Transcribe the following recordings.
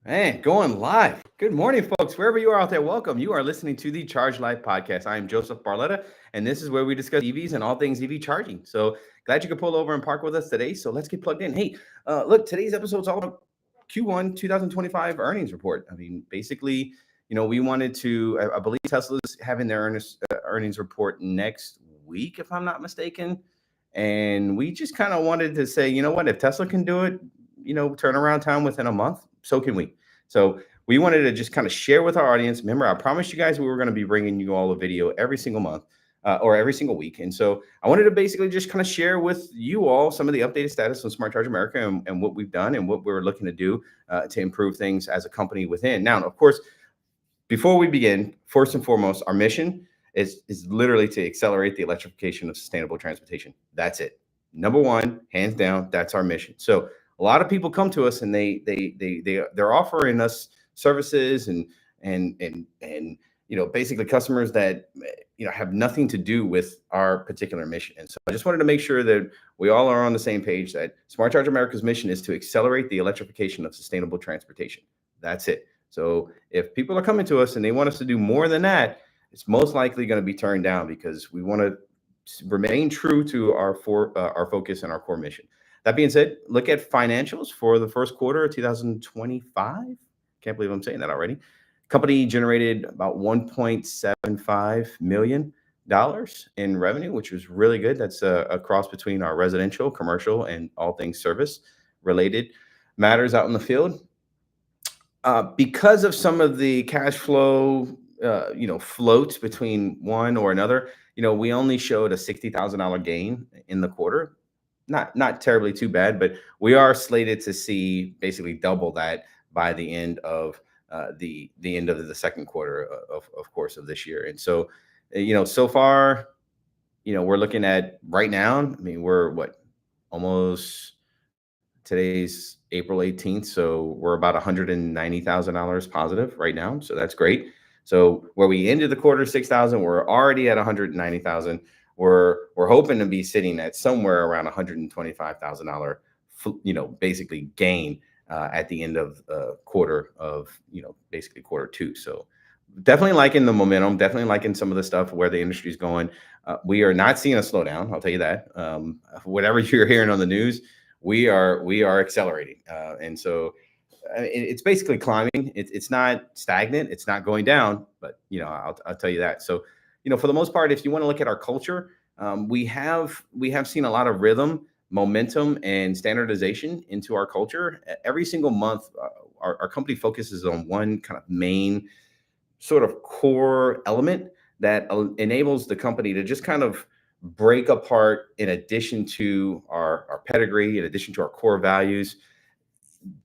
Man, going live. Good morning, folks. Wherever you are out there, welcome. You are listening to the Charge Life Podcast. I am Joseph Barletta, and this is where we discuss EVs and all things EV charging. So glad you could pull over and park with us today. So let's get plugged in. Hey, look, today's episode is all about Q1 2025 earnings report. I mean, basically, we wanted to, I believe Tesla's having their earnings report next week, if I'm not mistaken. And we just kind of wanted to say, you know what, if Tesla can do it, turnaround time within a month, so can we. So we wanted to just kind of share with our audience. Remember, I promised you guys we were going to be bringing you all a video every single month or every single week. And so I wanted to basically just kind of share with you all some of the updated status on Smart Charge America and what we've done and what we're looking to do to improve things as a company within. Now, of course, before we begin, first and foremost, our mission is literally to accelerate the electrification of sustainable transportation. That's it. Number one, hands down, that's our mission. So a lot of people come to us and they're offering us services and basically customers that have nothing to do with our particular mission. And so I just wanted to make sure that we all are on the same page, that Smart Charge America's mission is to accelerate the electrification of sustainable transportation. That's it. So if people are coming to us and they want us to do more than that, it's most likely going to be turned down because we want to remain true to our focus and our core mission. That being said, look at financials for the first quarter of 2025. Can't believe I'm saying that already. Company generated about $1.75 million in revenue, which was really good. That's a cross between our residential, commercial, and all things service related matters out in the field. Because of some of the cash flow, floats between one or another, we only showed a $60,000 gain in the quarter. Not terribly too bad, but we are slated to see basically double that by the end of the end of the second quarter of course of this year. And so, so far, we're looking at right now. I mean, we're almost today's April 18th, so we're about $190,000 positive right now. So that's great. So where we ended the quarter 6,000, we're already at 190,000. We're hoping to be sitting at somewhere around $125,000, basically gain at the end of quarter of, basically quarter two. So definitely liking the momentum, definitely liking some of the stuff where the industry is going. We are not seeing a slowdown. I'll tell you that. Whatever you're hearing on the news, we are accelerating. And so it's basically climbing. It's not stagnant. It's not going down, but I'll tell you that. So, for the most part, if you want to look at our culture, we have seen a lot of rhythm, momentum, and standardization into our culture. Every single month, our company focuses on one kind of main sort of core element that enables the company to just kind of break apart, in addition to our pedigree, in addition to our core values.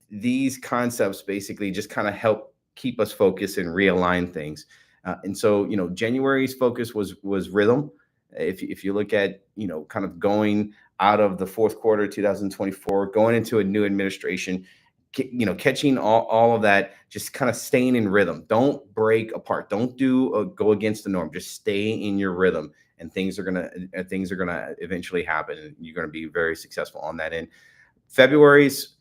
These concepts basically just kind of help keep us focused and realign things. And so, January's focus was rhythm. If you look at, kind of going out of the fourth quarter 2024, going into a new administration, catching all of that, just kind of staying in rhythm. Don't break apart. Don't go against the norm. Just stay in your rhythm, and things are gonna eventually happen, and you're gonna be very successful on that end. February's,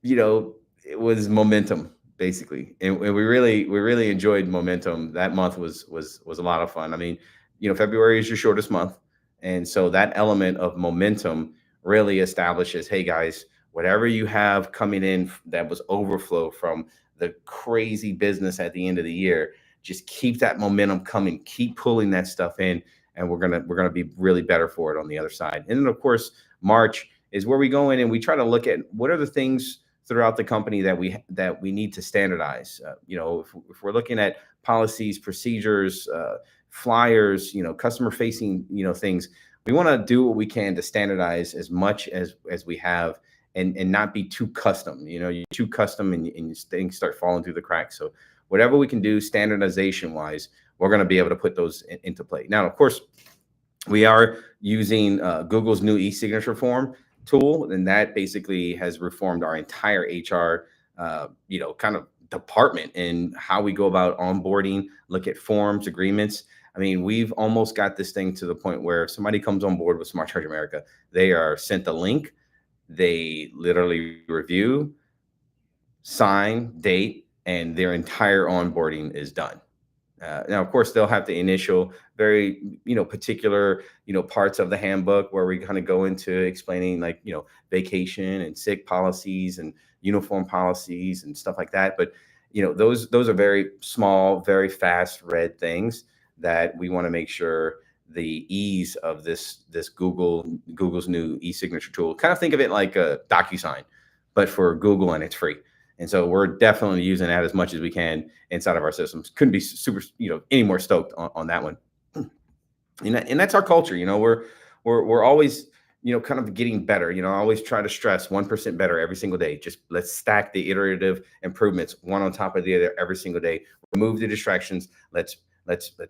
it was momentum, basically, and we really enjoyed momentum. That month was a lot of fun. I mean, February is your shortest month, and so that element of momentum really establishes, hey guys, whatever you have coming in that was overflow from the crazy business at the end of the year, just keep that momentum coming, keep pulling that stuff in, and we're gonna be really better for it on the other side. And then of course, March is where we go in and we try to look at what are the things throughout the company that we need to standardize. If we're looking at policies, procedures, flyers, customer facing, things, we want to do what we can to standardize as much as we have, and not be too custom. You're too custom and things start falling through the cracks. So whatever we can do standardization wise, we're going to be able to put those into play. Now, of course, we are using Google's new e-signature form tool, and that basically has reformed our entire HR, kind of department and how we go about onboarding, look at forms, agreements. I mean, we've almost got this thing to the point where if somebody comes on board with Smart Charge America, they are sent a link, they literally review, sign, date, and their entire onboarding is done. Now, of course, they'll have the initial, very particular parts of the handbook where we kind of go into explaining like vacation and sick policies and uniform policies and stuff like that. But those are very small, very fast read things that we want to make sure the ease of this Google's new e-signature tool. Kind of think of it like a DocuSign, but for Google, and it's free. And so we're definitely using that as much as we can inside of our systems. Couldn't be super, any more stoked on that one. And that's our culture. We're always, kind of getting better. I always try to stress 1% better every single day. Just let's stack the iterative improvements one on top of the other every single day. Remove the distractions. Let's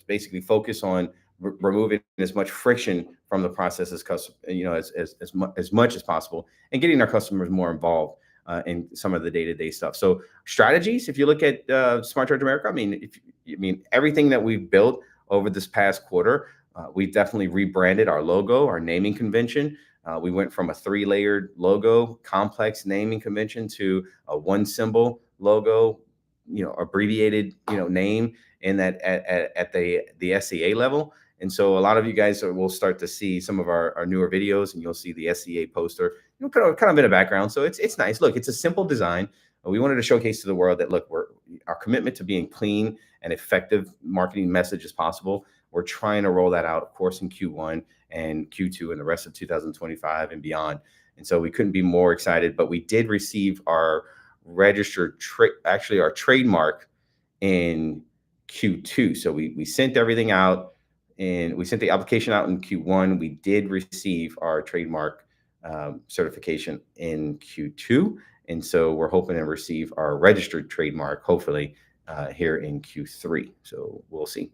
basically focus on removing as much friction from the process as much as possible, and getting our customers more involved in some of the day-to-day stuff. So strategies, if you look at Smart Charge America, I mean, everything that we've built over this past quarter, we've definitely rebranded our logo, our naming convention. We went from a 3-layered logo, complex naming convention, to a one symbol logo, abbreviated, name in that at the SCA level. And so a lot of you guys will start to see some of our newer videos, and you'll see the SCA poster, kind of in the background. So it's nice. Look, it's a simple design. We wanted to showcase to the world that, look, our commitment to being clean and effective marketing message as possible. We're trying to roll that out, of course, in Q1 and Q2 and the rest of 2025 and beyond. And so we couldn't be more excited. But we did receive our registered our trademark in Q2. So we sent everything out. And we sent the application out in Q1. We did receive our trademark certification in Q2. And so we're hoping to receive our registered trademark, hopefully, here in Q3. So we'll see.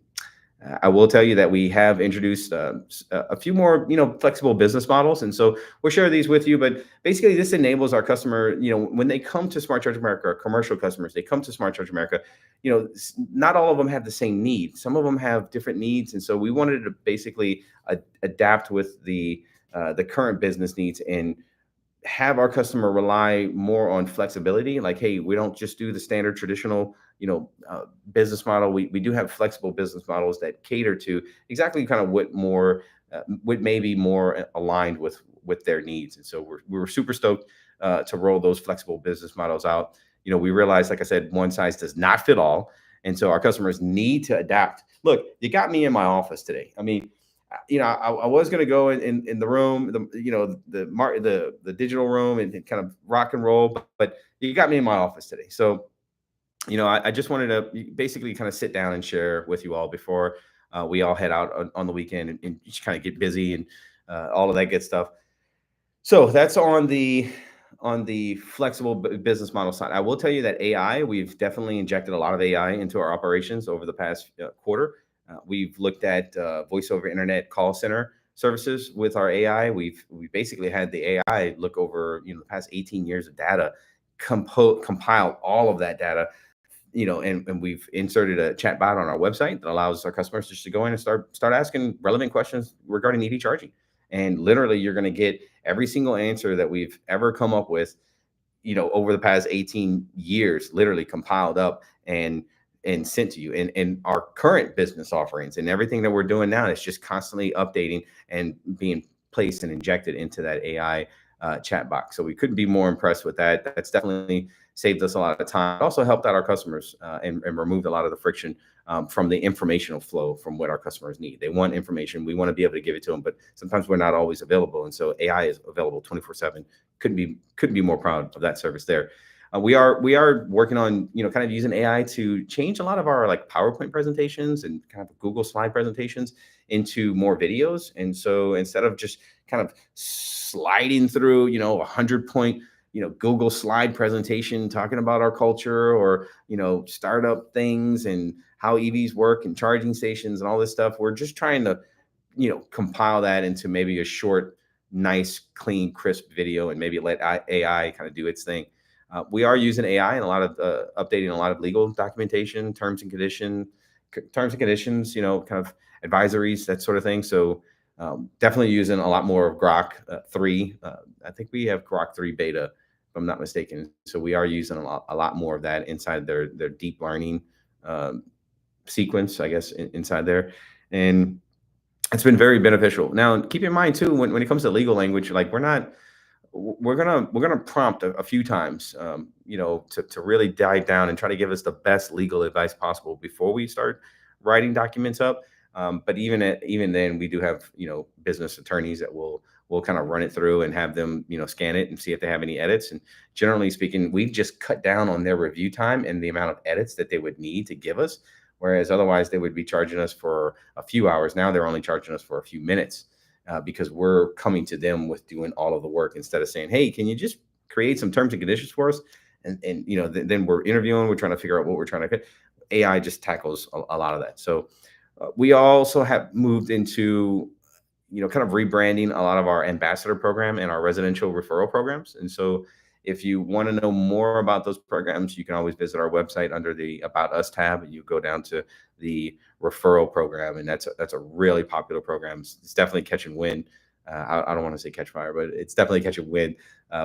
I will tell you that we have introduced a few more, flexible business models. And so we'll share these with you. But basically, this enables our customer, when they come to Smart Charge America, our commercial customers, they come to Smart Charge America, not all of them have the same need. Some of them have different needs. And so we wanted to basically adapt with the current business needs and have our customer rely more on flexibility. Like, hey, we don't just do the standard traditional business model. We do have flexible business models that cater to exactly kind of what may be more aligned with their needs. And so we were super stoked to roll those flexible business models out. We realized, like I said, one size does not fit all. And so our customers need to adapt. Look, you got me in my office today. I mean, I was going to go in the room, the digital room, and kind of rock and roll, but you got me in my office today. So, I just wanted to basically kind of sit down and share with you all before we all head out on the weekend and just kind of get busy and all of that good stuff. So that's on the flexible business model side. I will tell you that AI, we've definitely injected a lot of AI into our operations over the past quarter. We've looked at voice over internet call center services with our AI. We basically had the AI look over the past 18 years of data, compile all of that data, and we've inserted a chat bot on our website that allows our customers just to go in and start asking relevant questions regarding EV charging. And literally, you're going to get every single answer that we've ever come up with, over the past 18 years, literally compiled up and sent to you. And our current business offerings and everything that we're doing now is just constantly updating and being placed and injected into that AI chat box. So we couldn't be more impressed with that. That's definitely saved us a lot of time. It also helped out our customers and removed a lot of the friction from the informational flow from what our customers need. They want information. We want to be able to give it to them, but sometimes we're not always available. And so AI is available 24/7. Couldn't be more proud of that service there. We are working on, kind of using AI to change a lot of our like PowerPoint presentations and kind of Google slide presentations into more videos. And so instead of just kind of sliding through, 100-point, Google slide presentation talking about our culture or, startup things and how EVs work and charging stations and all this stuff, we're just trying to, compile that into maybe a short, nice, clean, crisp video and maybe let AI kind of do its thing. We are using AI and a lot of updating a lot of legal documentation, terms and conditions, kind of advisories, that sort of thing. So definitely using a lot more of Grok 3. I think we have Grok 3 beta if I'm not mistaken. So we are using a lot more of that inside their deep learning um, sequence, I guess, inside there. And it's been very beneficial. Now, keep in mind too, when it comes to legal language, like we're gonna prompt a few times, to really dive down and try to give us the best legal advice possible before we start writing documents up. But even then, we do have business attorneys that will kind of run it through and have them scan it and see if they have any edits. And generally speaking, we've just cut down on their review time and the amount of edits that they would need to give us. Whereas otherwise, they would be charging us for a few hours. Now they're only charging us for a few minutes because we're coming to them with doing all of the work instead of saying, "Hey, can you just create some terms and conditions for us?" And then we're interviewing, we're trying to figure out what we're trying to get. AI just tackles a lot of that. So we also have moved into kind of rebranding a lot of our ambassador program and our residential referral programs. And so if you want to know more about those programs, you can always visit our website under the About Us tab, and you go down to the referral program, and that's a really popular program. It's definitely catching wind. I don't want to say catch fire, but it's definitely catching wind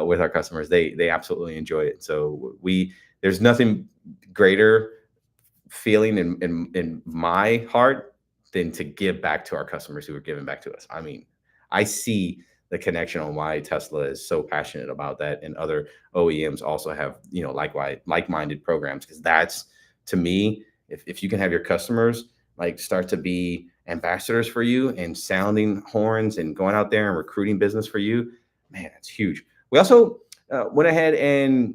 with our customers. They absolutely enjoy it. So there's nothing greater feeling in my heart than to give back to our customers who are giving back to us. I mean, I see the connection on why Tesla is so passionate about that, and other OEMs also have likewise like-minded programs, because that's, to me, if you can have your customers like start to be ambassadors for you and sounding horns and going out there and recruiting business for you, man, that's huge. We also went ahead and,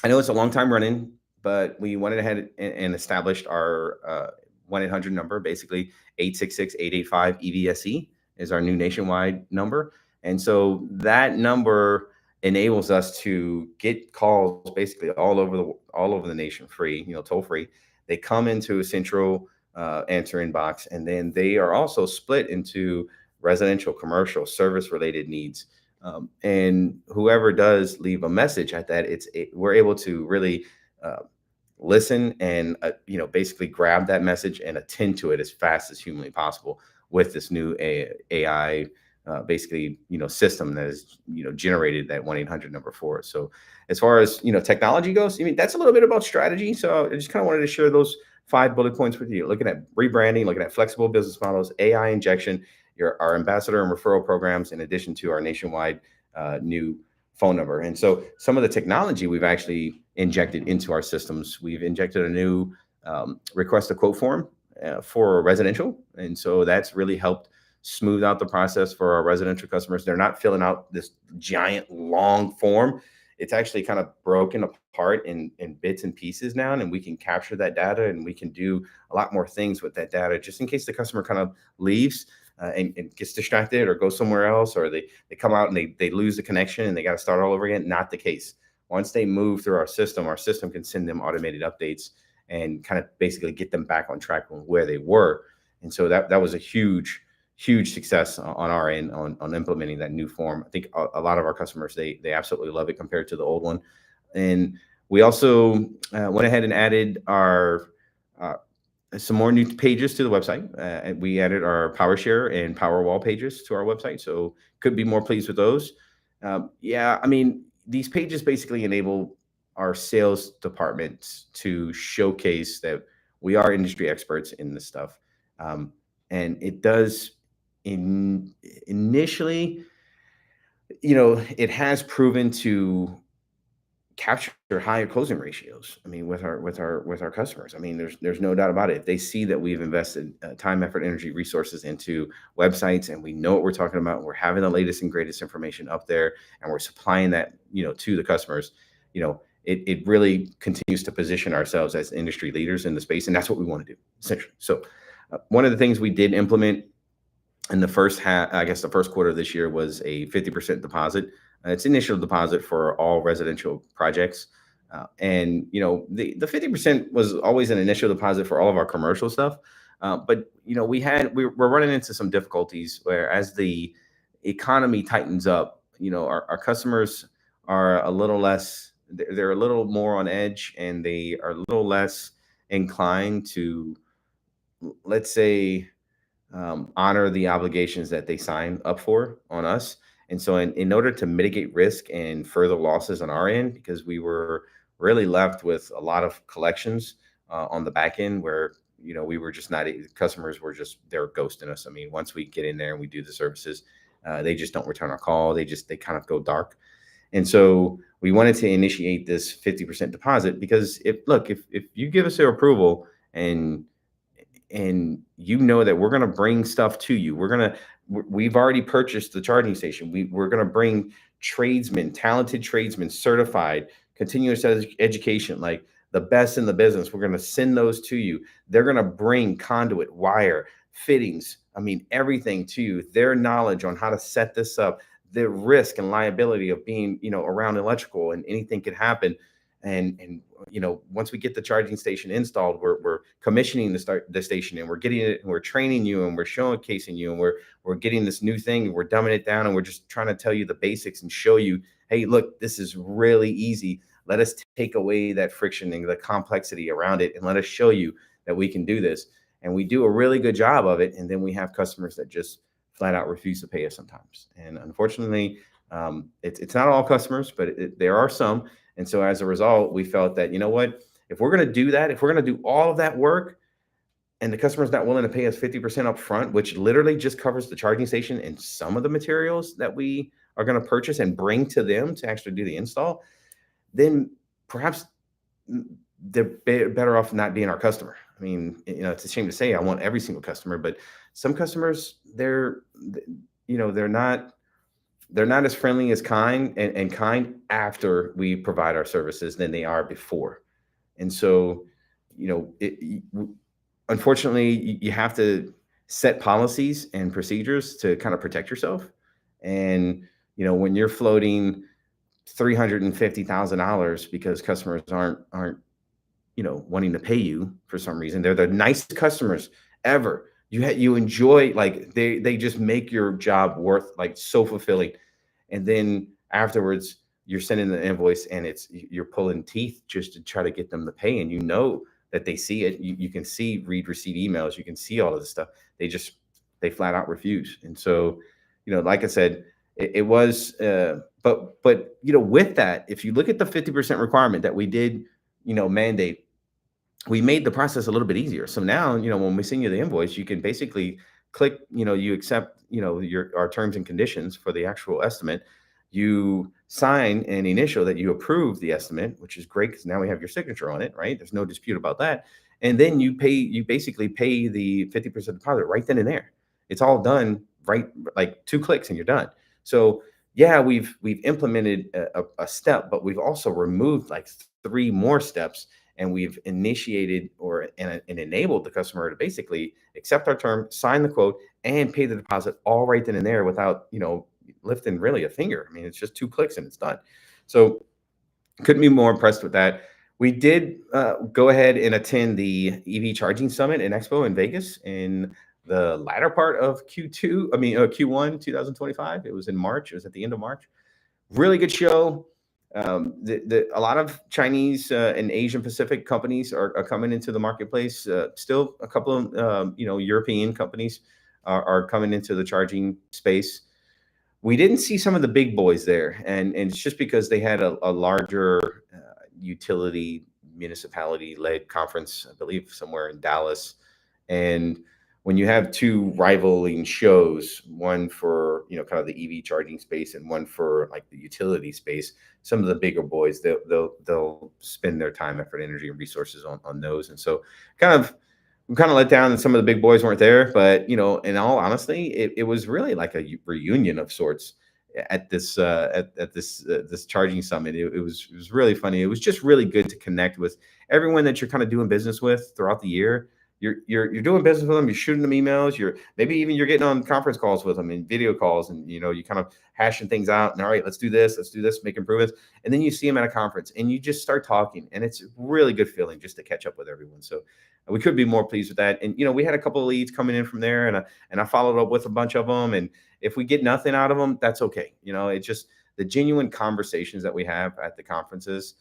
I know it's a long time running, but we went ahead and established our 1-800 number. Basically, 866-885-EVSE is our new nationwide number. And so that number enables us to get calls basically all over the nation, free, toll free. They come into a central answering box, and then they are also split into residential, commercial, service related needs. And whoever does leave a message at that, we're able to really uh, listen and basically grab that message and attend to it as fast as humanly possible with this new AI basically system that has generated that 1-800 number for us. So as far as technology goes, I mean, that's a little bit about strategy. So I just kind of wanted to share those 5 bullet points with you. Looking at rebranding, looking at flexible business models, AI injection, our ambassador and referral programs, in addition to our nationwide new phone number. And so some of the technology we've actually injected into our systems, we've injected a new request a quote form for residential. And so that's really helped smooth out the process for our residential customers. They're not filling out this giant long form. It's actually kind of broken apart in bits and pieces now, and we can capture that data, and we can do a lot more things with that data, just in case the customer kind of leaves and gets distracted or goes somewhere else, or they come out and they lose the connection and they got to start all over again. Not the case. Once they move through our system can send them automated updates and kind of basically get them back on track on where they were. And so that was a huge success on our end on implementing that new form. I think a lot of our customers, they absolutely love it compared to the old one. And we also went ahead and added our some more new pages to the website. And we added our PowerShare and PowerWall pages to our website, so could be more pleased with those. Yeah, I mean, these pages basically enable our sales departments to showcase that we are industry experts in this stuff, and it does initially, it has proven to capture higher closing ratios. I mean, with our customers. I mean, there's no doubt about it. If they see that we've invested time, effort, energy, resources into websites, and we know what we're talking about, we're having the latest and greatest information up there, and we're supplying that to the customers. It really continues to position ourselves as industry leaders in the space, and that's what we want to do, essentially. So one of the things we did implement in the first half, I guess the first quarter of this year, was a 50% deposit. It's initial deposit for all residential projects. And the 50% was always an initial deposit for all of our commercial stuff. But we're running into some difficulties where, as the economy tightens up, our customers are a little less, they're a little more on edge, and they are a little less inclined to, let's say, honor the obligations that they sign up for on us. And so in order to mitigate risk and further losses on our end, because we were really left with a lot of collections on the back end where, we were just not, customers were just, they're ghosting us. I mean, once we get in there and we do the services, they just don't return our call. They kind of go dark. And so we wanted to initiate this 50% deposit because if you give us your approval and that we're going to bring stuff to you, we've already purchased the charging station. We're going to bring tradesmen, talented tradesmen, certified, continuous education, like the best in the business. We're going to send those to you. They're going to bring conduit, wire, fittings. I mean, everything to you, their knowledge on how to set this up, the risk and liability of being, around electrical, and anything could happen. And once we get the charging station installed, we're commissioning the station, and we're getting it, and we're training you, and we're showcasing you, and we're getting this new thing, and we're dumbing it down, and we're just trying to tell you the basics and show you, hey, look, this is really easy. Let us take away that friction and the complexity around it, and let us show you that we can do this. And we do a really good job of it. And then we have customers that just flat out refuse to pay us sometimes. And unfortunately, it's not all customers, but there are some. And so as a result, we felt that, if we're going to do that, if we're going to do all of that work, and the customer's not willing to pay us 50% up front, which literally just covers the charging station and some of the materials that we are going to purchase and bring to them to actually do the install, then perhaps they're better off not being our customer. I mean, it's a shame to say I want every single customer, but some customers, they're not as friendly as kind after we provide our services than they are before. And so, unfortunately, you have to set policies and procedures to kind of protect yourself. And, when you're floating $350,000 because customers aren't wanting to pay you for some reason, they're the nicest customers ever. You enjoy, like, they just make your job worth, like, so fulfilling. And then afterwards you're sending the invoice and you're pulling teeth just to try to get them to pay. And that they see it. You can see read receipt emails. You can see all of this stuff. They flat out refuse. And so, like I said, it was, but with that, if you look at the 50% requirement that we did, mandate, we made the process a little bit easier. So now, when we send you the invoice, you can basically click, you accept, our terms and conditions for the actual estimate. You sign an initial that you approve the estimate, which is great because now we have your signature on it, right? There's no dispute about that. And then you basically pay the 50% deposit right then and there. It's all done, right? Like 2 clicks and you're done. So yeah, we've implemented a step, but we've also removed like 3 more steps. And we've initiated and enabled the customer to basically accept our term, sign the quote, and pay the deposit all right then and there without, lifting really a finger. I mean, it's just 2 clicks and it's done. So couldn't be more impressed with that. We did go ahead and attend the EV Charging Summit and Expo in Vegas in the latter part of Q1 2025. It was in March. It was at the end of March. Really good show. A lot of Chinese and Asian Pacific companies are coming into the marketplace. Still a couple of European companies are coming into the charging space. We didn't see some of the big boys there, and it's just because they had a larger utility municipality led conference, I believe somewhere in Dallas. And when you have 2 rivaling shows, one for kind of the EV charging space and one for like the utility space, some of the bigger boys they'll spend their time, effort, energy, and resources on those. And so I'm kind of let down that some of the big boys weren't there, but in all honesty, it was really like a reunion of sorts at this this charging summit. It was really funny. It was just really good to connect with everyone that you're kind of doing business with throughout the year. You're doing business with them. You're shooting them emails. You're getting on conference calls with them and video calls, and you kind of hashing things out. And all right, let's do this, make improvements. And then you see them at a conference, and you just start talking, and it's a really good feeling just to catch up with everyone. So we could be more pleased with that. And we had a couple of leads coming in from there, and I followed up with a bunch of them. And if we get nothing out of them, that's okay. It's just the genuine conversations that we have at the conferences.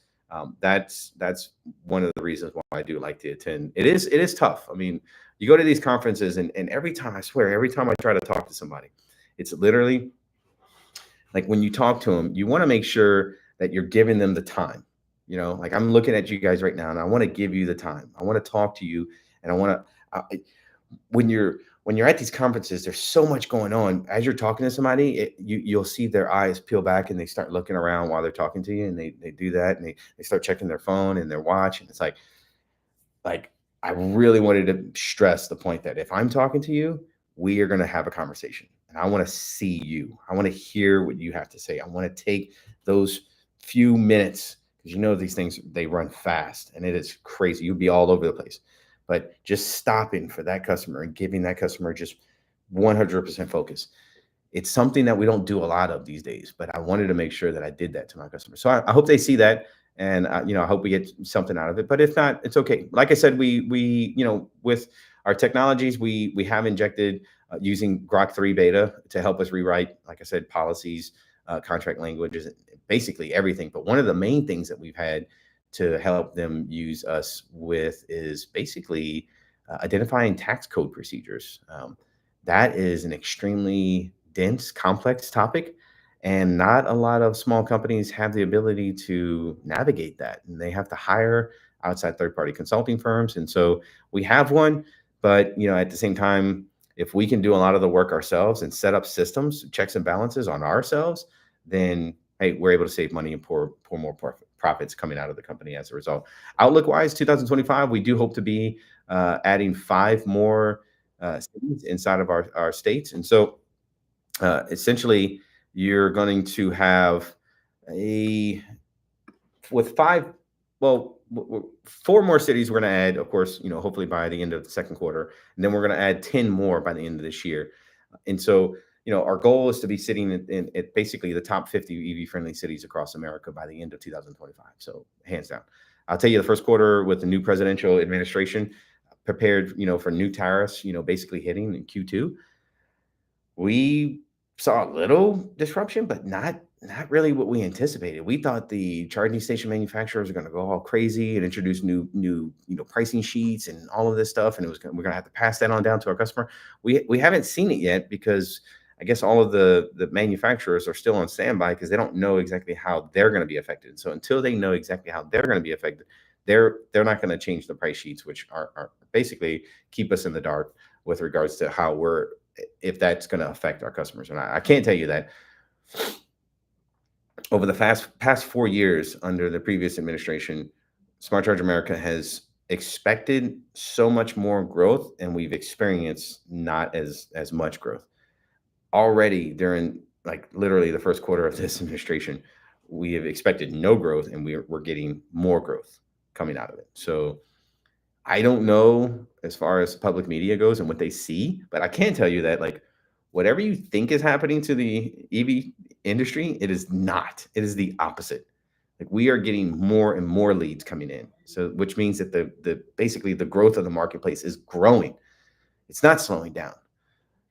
That's one of the reasons why I do like to attend. It is tough. I mean, you go to these conferences and every time I try to talk to somebody, it's literally like when you talk to them, you want to make sure that you're giving them the time. Like I'm looking at you guys right now, and I want to give you the time. I want to talk to you, and I want to. When you're at these conferences, there's so much going on. As you're talking to somebody, you'll see their eyes peel back and they start looking around while they're talking to you, and they do that, and they start checking their phone and their watch, and it's like I really wanted to stress the point that if I'm talking to you, we are going to have a conversation, and I want to see you. I want to hear what you have to say. I want to take those few minutes, because these things, they run fast, and it is crazy. You'll be all over the place, but just stopping for that customer and giving that customer just 100% focus. It's something that we don't do a lot of these days, but I wanted to make sure that I did that to my customers. So I hope they see that, and I hope we get something out of it. But if not, it's okay. Like I said, we with our technologies, we have injected using Grok 3 beta to help us rewrite, like I said, policies, contract languages, basically everything. But one of the main things that we've had to help them use us with is basically identifying tax code procedures. That is an extremely dense, complex topic, and not a lot of small companies have the ability to navigate that. And they have to hire outside third-party consulting firms. And so we have one, but at the same time, if we can do a lot of the work ourselves and set up systems, checks and balances on ourselves, then hey, we're able to save money and pour more profits coming out of the company as a result. Outlook-wise, 2025, we do hope to be adding 5 more cities inside of our states. And so essentially, you're going to have with 5, well, 4 more cities we're going to add, of course, hopefully by the end of the second quarter. And then we're going to add 10 more by the end of this year. And so, our goal is to be sitting at basically the top 50 EV friendly cities across America by the end of 2025. So hands down. I'll tell you, the first quarter with the new presidential administration prepared, for new tariffs, basically hitting in Q2. We saw a little disruption, but not really what we anticipated. We thought the charging station manufacturers are going to go all crazy and introduce new pricing sheets and all of this stuff, and we're going to have to pass that on down to our customer. We haven't seen it yet, because I guess all of the manufacturers are still on standby because they don't know exactly how they're going to be affected. So until they know exactly how they're going to be affected, they're not going to change the price sheets, which are basically keep us in the dark with regards to if that's going to affect our customers. And I can't tell you that over the past 4 years under the previous administration, Smart Charge America has expected so much more growth, and we've experienced not as much growth. Already during literally the first quarter of this administration, we have expected no growth, and we're getting more growth coming out of it. So I don't know as far as public media goes and what they see, but I can tell you that whatever you think is happening to the EV industry, it is not. It is the opposite. We are getting more and more leads coming in. So which means that the basically the growth of the marketplace is growing. It's not slowing down.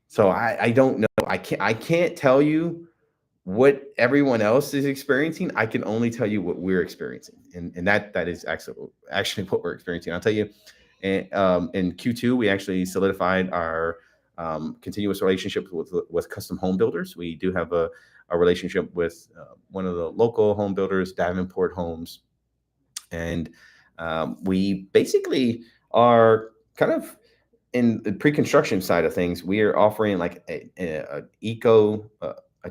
So I don't know. I can't tell you what everyone else is experiencing. I can only tell you what we're experiencing, and that is actually what we're experiencing. I'll tell you, in Q2 we actually solidified our continuous relationship with custom home builders. We do have a relationship with one of the local home builders, Davenport Homes, and we basically are kind of in the pre-construction side of things. We are offering a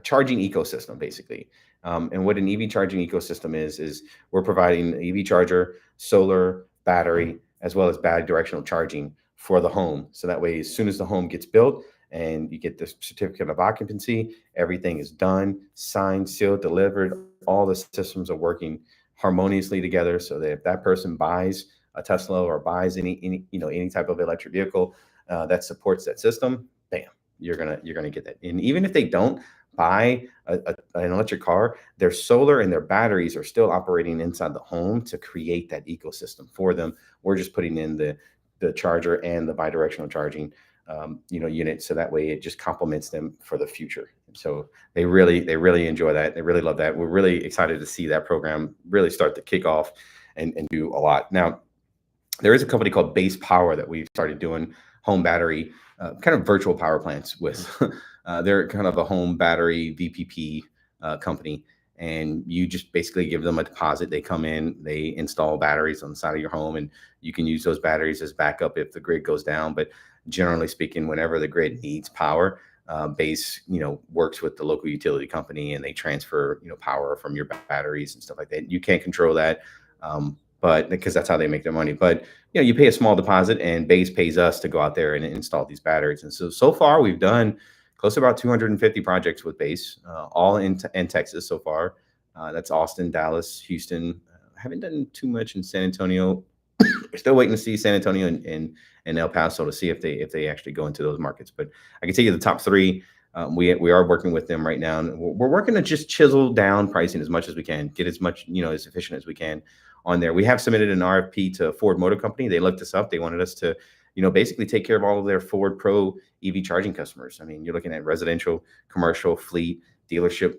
charging ecosystem, basically. And what an EV charging ecosystem is we're providing an EV charger, solar, battery, as well as bi-directional charging for the home. So that way, as soon as the home gets built and you get the certificate of occupancy, everything is done, signed, sealed, delivered. All the systems are working harmoniously together, so that if that person buys a Tesla or buys any type of electric vehicle that supports that system, bam, you're gonna get that. And even if they don't buy an electric car, their solar and their batteries are still operating inside the home to create that ecosystem for them. We're just putting in the charger and the bidirectional charging unit, so that way it just complements them for the future. So they really enjoy that. They really love that. We're really excited to see that program really start to kick off and do a lot. Now, there is a company called Base Power that we've started doing home battery, kind of virtual power plants with. They're kind of a home battery VPP company, and you just basically give them a deposit. They come in, they install batteries on the side of your home, and you can use those batteries as backup if the grid goes down. But generally speaking, whenever the grid needs power, base works with the local utility company, and they transfer power from your batteries and stuff like that. You can't control that, but because that's how they make their money. But you pay a small deposit, and base pays us to go out there and install these batteries. And so far we've done close to about 250 projects with base, all in Texas so far. That's Austin, Dallas, Houston. Haven't done too much in San Antonio. We're still waiting to see San Antonio and El Paso to see if they actually go into those markets. But I can tell you the top three. We are working with them right now, and we're working to just chisel down pricing as much as we can, get as much as efficient as we can on there. We have submitted an RFP to Ford Motor Company. They looked us up. They wanted us to basically take care of all of their Ford Pro EV charging customers. I mean, you're looking at residential, commercial, fleet, dealership,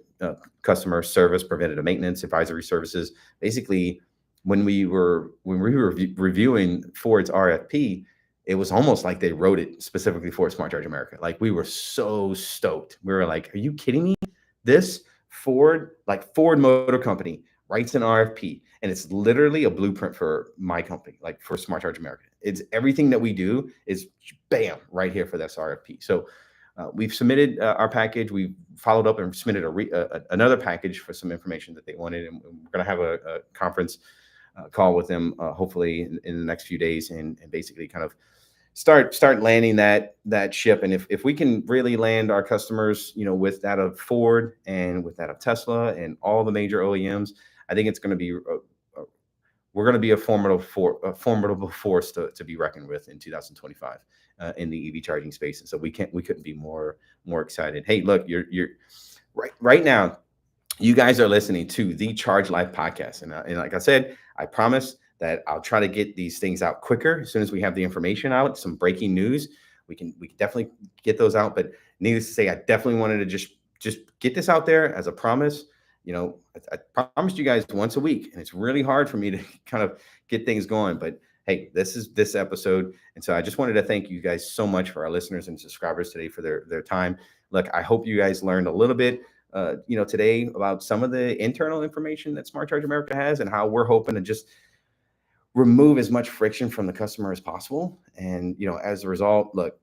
customer service, preventative maintenance, advisory services. Basically, when we were reviewing Ford's RFP, it was almost like they wrote it specifically for Smart Charge America. Like, we were so stoked. We were like, are you kidding me? This Ford Motor Company writes an RFP, and it's literally a blueprint for my company, like for Smart Charge America. It's everything that we do is bam right here for this RFP. So we've submitted our package. We followed up and submitted another package for some information that they wanted, and we're going to have a conference call with them hopefully in the next few days, and basically kind of start landing that ship. And if we can really land our customers, with that of Ford and with that of Tesla and all the major OEMs, I think it's going to be we're going to be a formidable force to be reckoned with in 2025 in the EV charging space. And so we couldn't be more excited. Hey, look, you're right now, you guys are listening to the ChargeLife Podcast, and like I said, I promise that I'll try to get these things out quicker as soon as we have the information out. Some breaking news, we can definitely get those out. But needless to say, I definitely wanted to just get this out there as a promise. I promised you guys once a week, and it's really hard for me to kind of get things going. But hey, this is this episode, and so I just wanted to thank you guys so much for our listeners and subscribers today for their time. Look, I hope you guys learned a little bit today about some of the internal information that Smart Charge America has, and how we're hoping to just remove as much friction from the customer as possible. And as a result, look,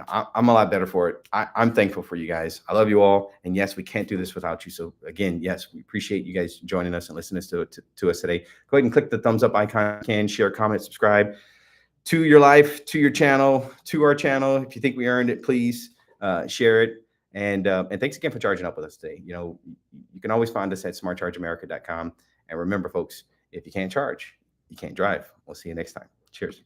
I'm a lot better for it. I'm thankful for you guys. I love you all, and yes, we can't do this without you. So again, yes, we appreciate you guys joining us and listening to us today. Go ahead and click the thumbs up icon. Share, comment, subscribe to your life, to your channel, to our channel. If you think we earned it, please share it. And thanks again for charging up with us today. You can always find us at smartchargeamerica.com. And remember, folks, if you can't charge, you can't drive. We'll see you next time. Cheers.